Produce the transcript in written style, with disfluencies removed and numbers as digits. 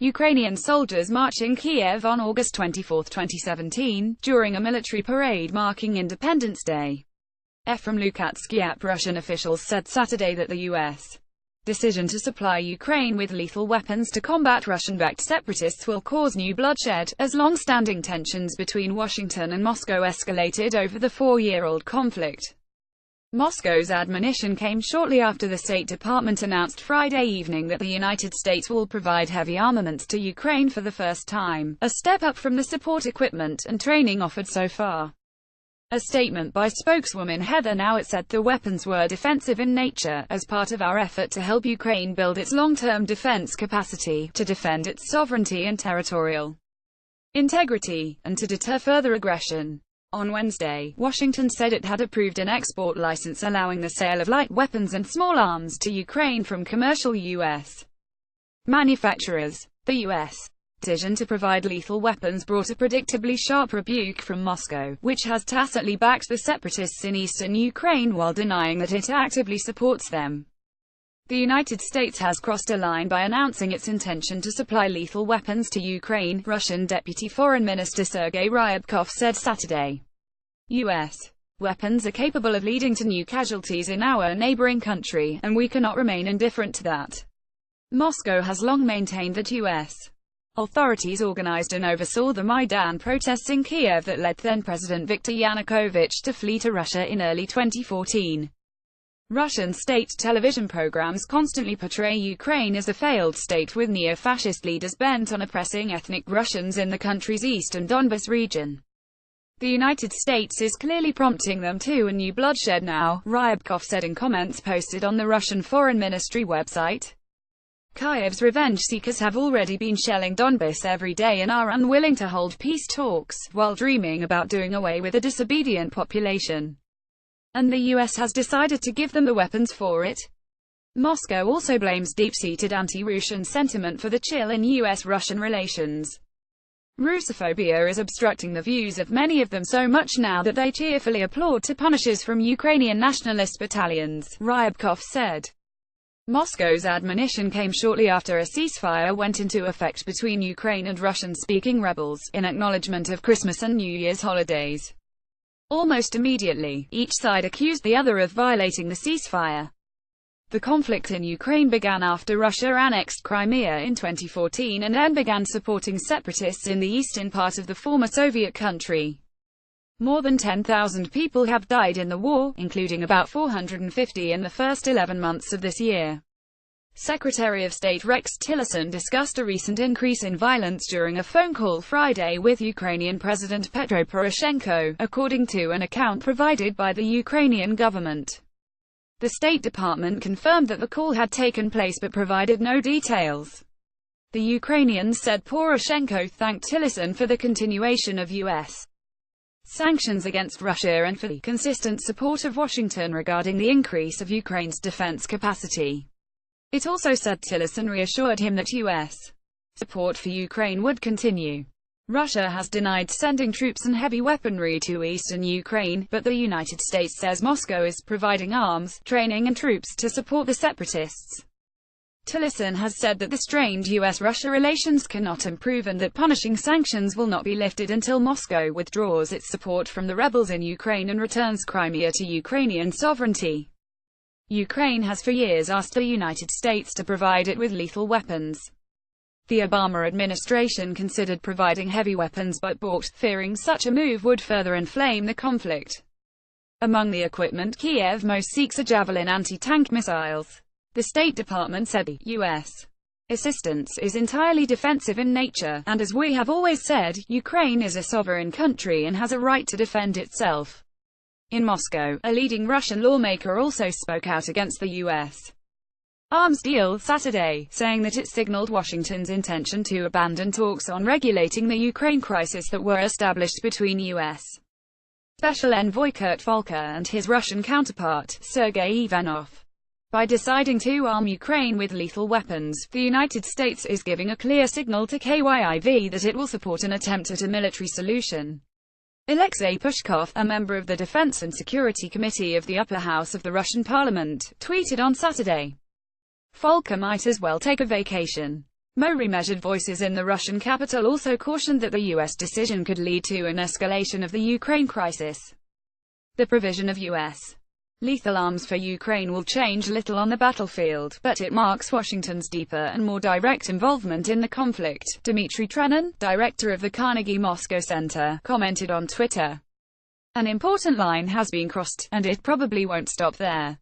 Ukrainian soldiers marching Kiev on August 24, 2017, during a military parade marking Independence Day. From Lukatsk, Russian officials said Saturday that the U.S. decision to supply Ukraine with lethal weapons to combat Russian-backed separatists will cause new bloodshed, as long-standing tensions between Washington and Moscow escalated over the four-year-old conflict. Moscow's admonition came shortly after the State Department announced Friday evening that the United States will provide heavy armaments to Ukraine for the first time, a step up from the support equipment and training offered so far. A statement by spokeswoman Heather Nauert said the weapons were defensive in nature, as part of our effort to help Ukraine build its long-term defense capacity, to defend its sovereignty and territorial integrity, and to deter further aggression. On Wednesday, Washington said it had approved an export license allowing the sale of light weapons and small arms to Ukraine from commercial U.S. manufacturers. The U.S. decision to provide lethal weapons brought a predictably sharp rebuke from Moscow, which has tacitly backed the separatists in eastern Ukraine while denying that it actively supports them. The United States has crossed a line by announcing its intention to supply lethal weapons to Ukraine, Russian Deputy Foreign Minister Sergei Ryabkov said Saturday. U.S. weapons are capable of leading to new casualties in our neighboring country, and we cannot remain indifferent to that. Moscow has long maintained that U.S. authorities organized and oversaw the Maidan protests in Kiev that led then-President Viktor Yanukovych to flee to Russia in early 2014. Russian state television programs constantly portray Ukraine as a failed state with neo-fascist leaders bent on oppressing ethnic Russians in the country's eastern Donbas region. The United States is clearly prompting them to a new bloodshed now, Ryabkov said in comments posted on the Russian Foreign Ministry website. Kyiv's revenge seekers have already been shelling Donbas every day and are unwilling to hold peace talks, while dreaming about doing away with a disobedient population. And the U.S. has decided to give them the weapons for it. Moscow also blames deep-seated anti-Russian sentiment for the chill in U.S. Russian relations. Russophobia is obstructing the views of many of them so much now that they cheerfully applaud to punishers from Ukrainian nationalist battalions, Ryabkov said. Moscow's admonition came shortly after a ceasefire went into effect between Ukraine and Russian-speaking rebels, in acknowledgement of Christmas and New Year's holidays. Almost immediately, each side accused the other of violating the ceasefire. The conflict in Ukraine began after Russia annexed Crimea in 2014 and then began supporting separatists in the eastern part of the former Soviet country. More than 10,000 people have died in the war, including about 450 in the first 11 months of this year. Secretary of State Rex Tillerson discussed a recent increase in violence during a phone call Friday with Ukrainian President Petro Poroshenko, according to an account provided by the Ukrainian government. The State Department confirmed that the call had taken place but provided no details. The Ukrainians said Poroshenko thanked Tillerson for the continuation of U.S. sanctions against Russia and for the consistent support of Washington regarding the increase of Ukraine's defense capacity. It also said Tillerson reassured him that U.S. support for Ukraine would continue. Russia has denied sending troops and heavy weaponry to eastern Ukraine, but the United States says Moscow is providing arms, training and troops to support the separatists. Tillerson has said that the strained U.S.-Russia relations cannot improve and that punishing sanctions will not be lifted until Moscow withdraws its support from the rebels in Ukraine and returns Crimea to Ukrainian sovereignty. Ukraine has for years asked the United States to provide it with lethal weapons. The Obama administration considered providing heavy weapons but balked, fearing such a move would further inflame the conflict. Among the equipment Kiev most seeks are Javelin anti-tank missiles. The State Department said the U.S. assistance is entirely defensive in nature, and as we have always said, Ukraine is a sovereign country and has a right to defend itself. In Moscow, a leading Russian lawmaker also spoke out against the U.S. arms deal Saturday, saying that it signaled Washington's intention to abandon talks on regulating the Ukraine crisis that were established between U.S. Special Envoy Kurt Volker and his Russian counterpart, Sergei Ivanov. By deciding to arm Ukraine with lethal weapons, the United States is giving a clear signal to KYIV that it will support an attempt at a military solution. Alexei Pushkov, a member of the Defense and Security Committee of the upper house of the Russian parliament, tweeted on Saturday. Volker might as well take a vacation. More measured voices in the Russian capital also cautioned that the U.S. decision could lead to an escalation of the Ukraine crisis. The provision of U.S. lethal arms for Ukraine will change little on the battlefield, but it marks Washington's deeper and more direct involvement in the conflict, Dmitry Trenin, director of the Carnegie Moscow Center, commented on Twitter. An important line has been crossed, and it probably won't stop there.